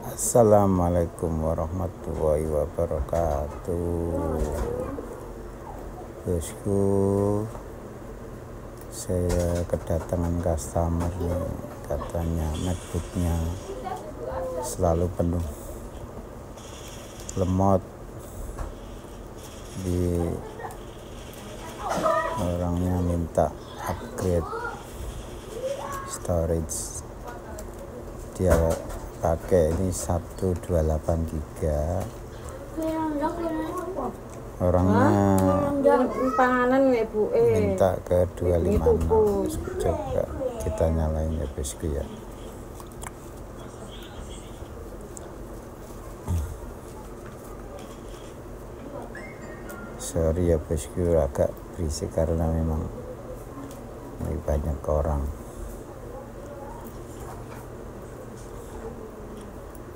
Assalamualaikum warahmatullahi wabarakatuh. Bosku, saya kedatangan customer nih, katanya MacBooknya selalu penuh, lemot. Orangnya minta upgrade storage, dia pakai ini 128 GB. Orangnya minta ke 256. Coba kita nyalain ya bosku ya. Sorry ya bosku, agak berisik karena memang lebih banyak orang.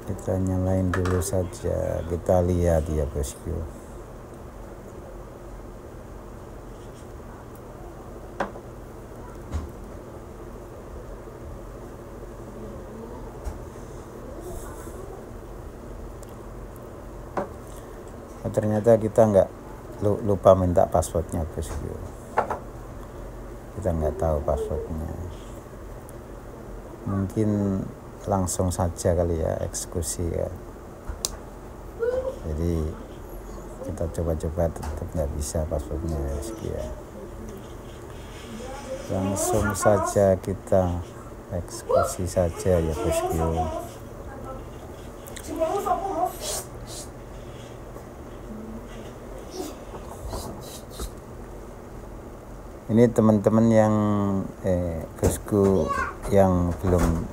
Kita nyalain dulu saja, kita lihat ya bosku. Ternyata kita nggak lupa minta passwordnya bosku. Kita nggak tahu passwordnya. Mungkin langsung saja kali ya, eksekusi ya. Jadi kita coba-coba, tetap nggak bisa passwordnya ya. Langsung saja kita eksekusi saja ya bosku. Ini teman-teman yang bosku yang belum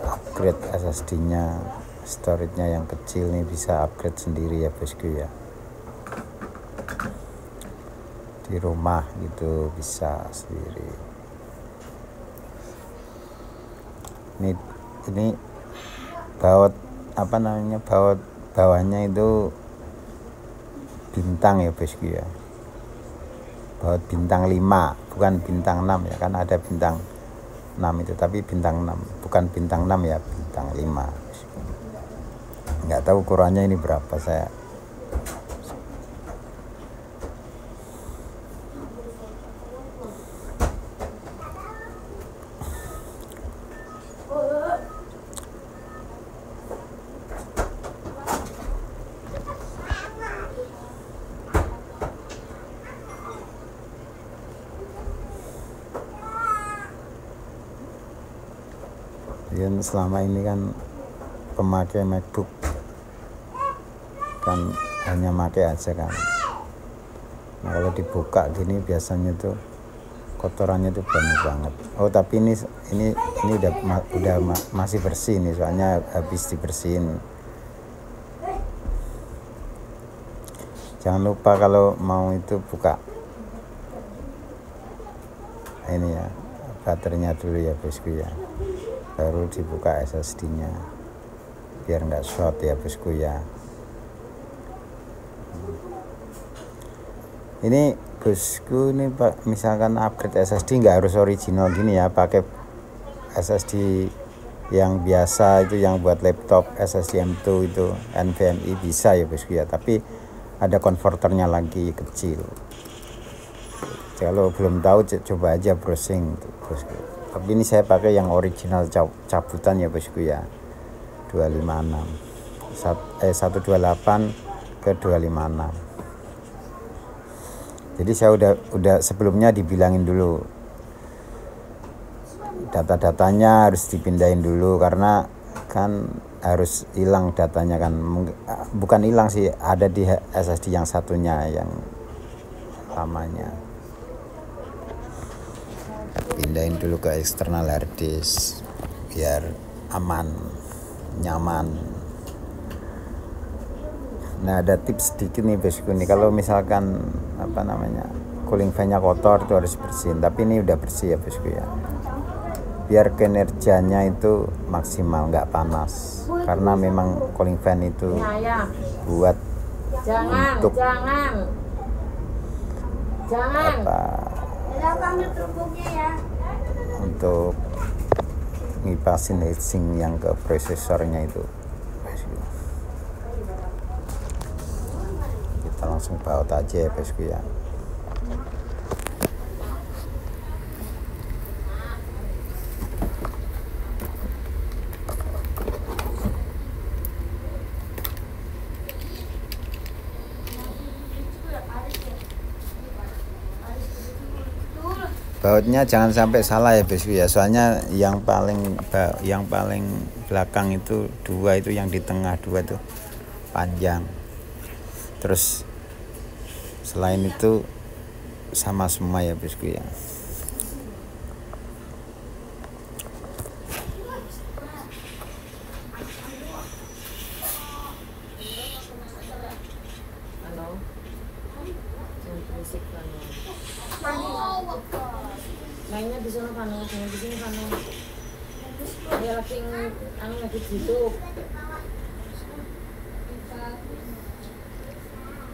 upgrade SSD-nya, storage-nya yang kecil nih, bisa upgrade sendiri ya bosku ya. Di rumah gitu bisa sendiri. Ini baut apa namanya, baut bawahnya itu bintang ya bosku ya. Baut bintang 5, bukan bintang 6 ya, kan ada bintang 6 itu, tapi bintang 6, bukan bintang 6 ya, bintang 5. Nggak tahu ukurannya ini berapa saya. Dan selama ini kan pemakai MacBook kan hanya pakai aja kan. Nah, kalau dibuka gini biasanya tuh kotorannya tuh banyak banget. Oh tapi ini udah masih bersih nih, soalnya habis dibersihin. Jangan lupa kalau mau itu buka ini ya, baterainya dulu ya bosku ya, baru dibuka SSD-nya biar nggak short ya bosku ya. Ini bosku, ini Pak, misalkan upgrade SSD nggak harus original gini ya, pakai SSD yang biasa itu, yang buat laptop SSD M2 itu NVMe bisa ya bosku ya, tapi ada konverternya lagi kecil. Kalau belum tahu coba aja browsing bosku. Tapi ini saya pakai yang original cabutan ya bosku ya, 128 ke 256. Jadi saya udah sebelumnya dibilangin dulu, data-datanya harus dipindahin dulu, karena kan harus hilang datanya kan. Bukan hilang sih, ada di SSD yang satunya, yang lamanya. Pindahin dulu ke eksternal hard disk biar aman, nyaman. Nah, ada tips sedikit nih bosku nih, kalau misalkan apa namanya, cooling fan-nya kotor itu harus bersihin. Tapi ini udah bersih ya bosku ya, biar kinerjanya itu maksimal, nggak panas, karena memang cooling fan itu buat untuk Jangan. apa, untuk ngipasin heatsink yang ke prosesornya itu. Kita langsung baut aja ya bosku ya. Bautnya jangan sampai salah ya bosku ya, soalnya yang paling belakang itu dua, itu yang di tengah dua itu panjang, terus selain itu sama semua ya bosku ya. Mainnya di sana kan, main di sini kan. Dia lagi lagi gitu.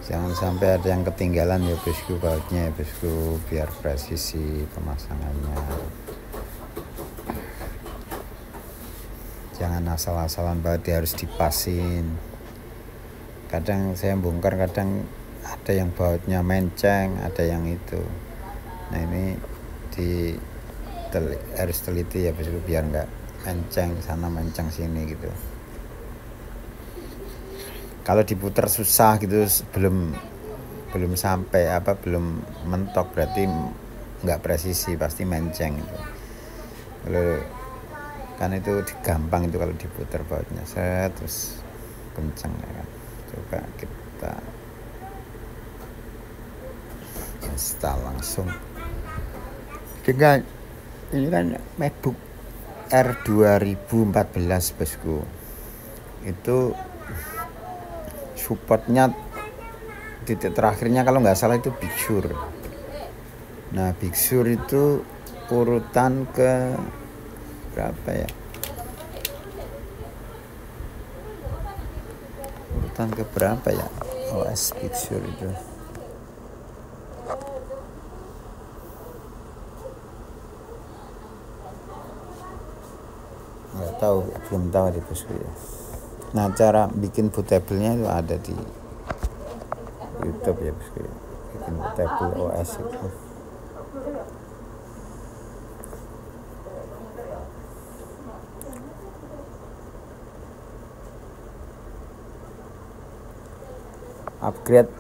Jangan sampai ada yang ketinggalan ya bosku bautnya ya bosku, biar presisi pemasangannya. Jangan asal-asalan baut, dia harus dipasin. Kadang saya bongkar, kadang ada yang bautnya menceng, ada yang itu. Nah ini harus teliti ya bosku, biar nggak menceng sana menceng sini gitu. Kalau diputar susah gitu, belum sampai belum mentok, berarti nggak presisi, pasti menceng gitu. Kalau kan itu gampang itu kalau diputar bautnya, terus kenceng ya kan. Coba kita install langsung dengan ini kan MacBook Air 2014 bosku. Itu supportnya titik terakhirnya kalau nggak salah itu Big Sur. Nah Big Sur itu urutan ke berapa ya, urutan ke berapa ya OS Big Sur itu. Nggak tahu, belum tahu di bosku ya. Nah cara bikin bootable-nya itu ada di YouTube ya bosku ya, bikin bootable OS itu. Upgrade.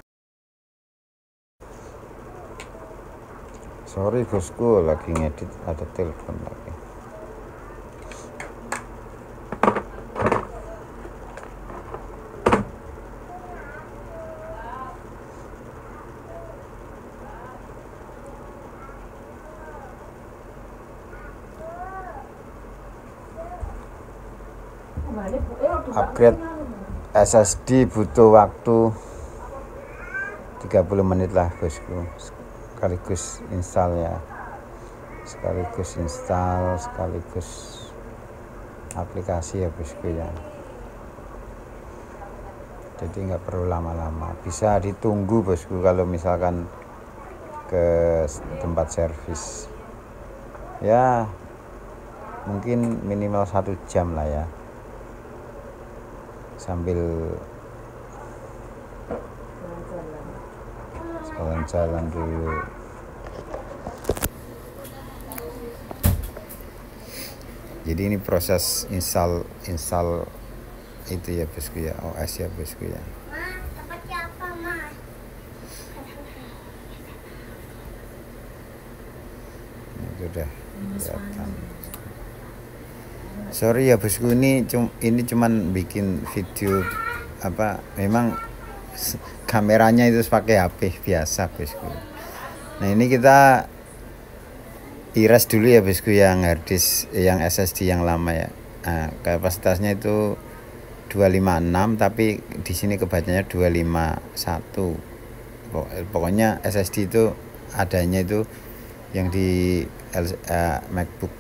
Sorry bosku, lagi ngedit, ada telepon lagi. Upgrade SSD butuh waktu 30 menit lah bosku, sekaligus install ya, sekaligus aplikasi ya bosku ya. Jadi nggak perlu lama-lama, bisa ditunggu bosku kalau misalkan ke tempat servis ya, mungkin minimal 1 jam lah ya, sambil jalan-jalan dulu. Jadi ini proses install itu ya bosku ya, OS ya bosku ya. Itu udah kelihatan. Sorry ya bosku, ini cuman bikin video memang kameranya itu pakai HP biasa bosku. Nah ini kita iras dulu ya bosku, yang harddisk yang SSD yang lama ya. Nah, kapasitasnya itu 256, tapi di sini kebacanya 251. Pokoknya SSD itu adanya itu yang di MacBook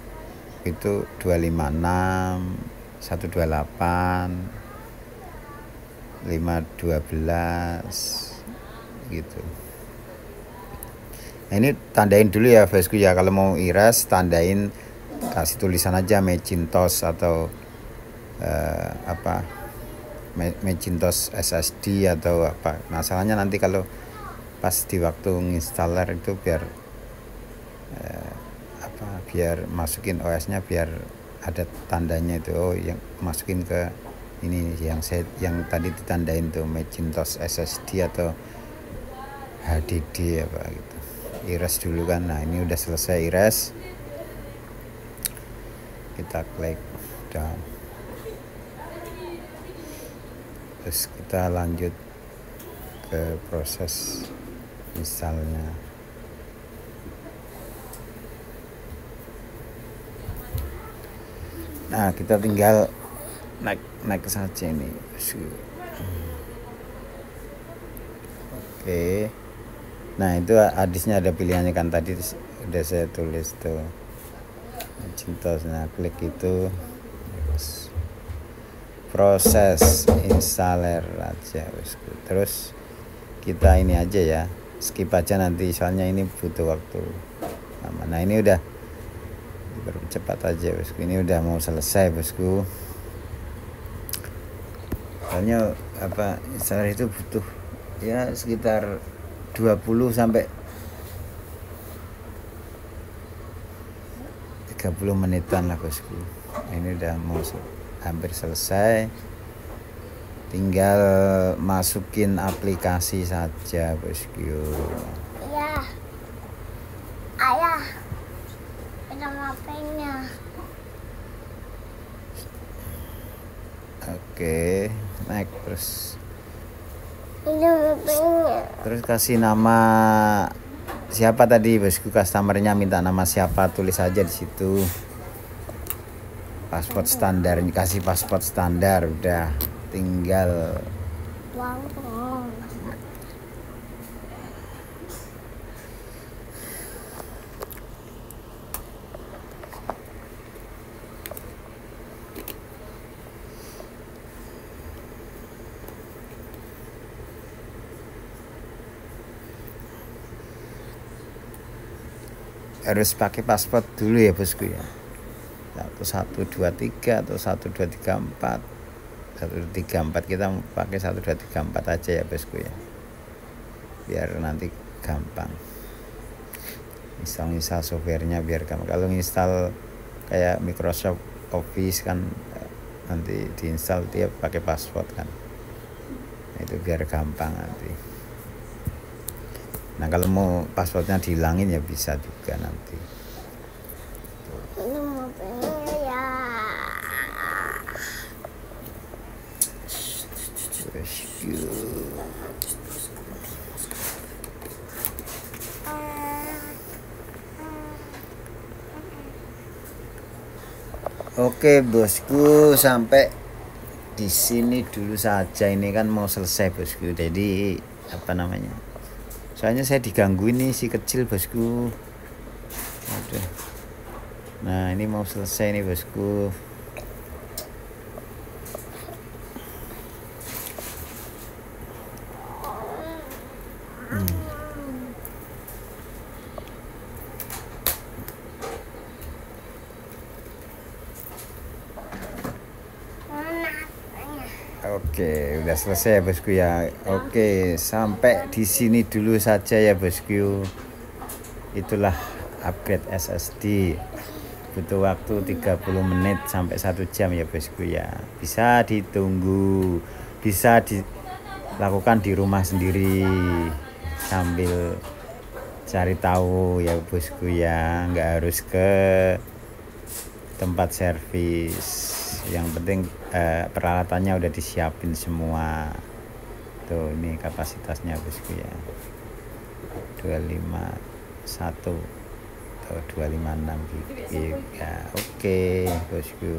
itu 256, 128, 512 gitu. Nah ini tandain dulu ya bosku ya, kalau mau iras tandain kasih tulisan aja Macintosh atau Macintosh SSD atau apa. Masalahnya nanti kalau pas di waktu nginstaller itu biar biar masukin OS-nya biar ada tandanya itu, oh yang masukin ke ini yang tadi ditandain tuh Macintosh SSD atau HDD apa gitu. Iris dulu kan. Nah ini udah selesai iris, kita klik down, terus kita lanjut ke proses installnya. Nah kita tinggal naik saja ini. Oke. Nah itu hadisnya ada pilihannya kan, tadi udah saya tulis tuh Macintosh. Nah klik itu, proses installer aja. Terus kita ini aja ya, skip aja nanti soalnya ini butuh waktu lama. Nah ini udah cepat aja bosku, ini udah mau selesai bosku. Soalnya installer itu butuh ya sekitar 20 sampai 30 menitan lah bosku. Ini udah mau hampir selesai, tinggal masukin aplikasi saja bosku. Iya, ayah, nama HP-nya. Oke, naik terus. Ini HP-nya. Terus kasih nama siapa tadi bosku, customernya minta nama siapa, tulis aja di situ. Password standar, kasih password standar, udah tinggal Wow. harus pakai password dulu ya bosku ya, 1123 atau 1234. 134 kita pakai 1234 aja ya bosku ya, biar nanti gampang install softwarenya, biar gampang. Kalau install kayak Microsoft Office kan nanti diinstal dia pakai password kan, nah, itu biar gampang nanti. Nah kalau mau passwordnya dihilangin ya bisa juga nanti. Ini HP-nya ya. Oke bosku, sampai di sini dulu saja. Ini kan mau selesai bosku. Jadi soalnya saya diganggu ini si kecil bosku. Aduh. Nah ini mau selesai nih bosku. Oke, udah selesai ya bosku ya. Oke, sampai di sini dulu saja ya bosku. Itulah upgrade SSD. Butuh waktu 30 menit sampai 1 jam ya bosku ya. Bisa ditunggu, bisa dilakukan di rumah sendiri sambil cari tahu ya bosku ya. Nggak harus ke tempat servis. Yang penting peralatannya udah disiapin semua. Tuh ini kapasitasnya bosku ya, 251 atau 256 GB ya. Oke bosku,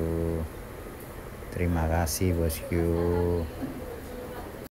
terima kasih bosku.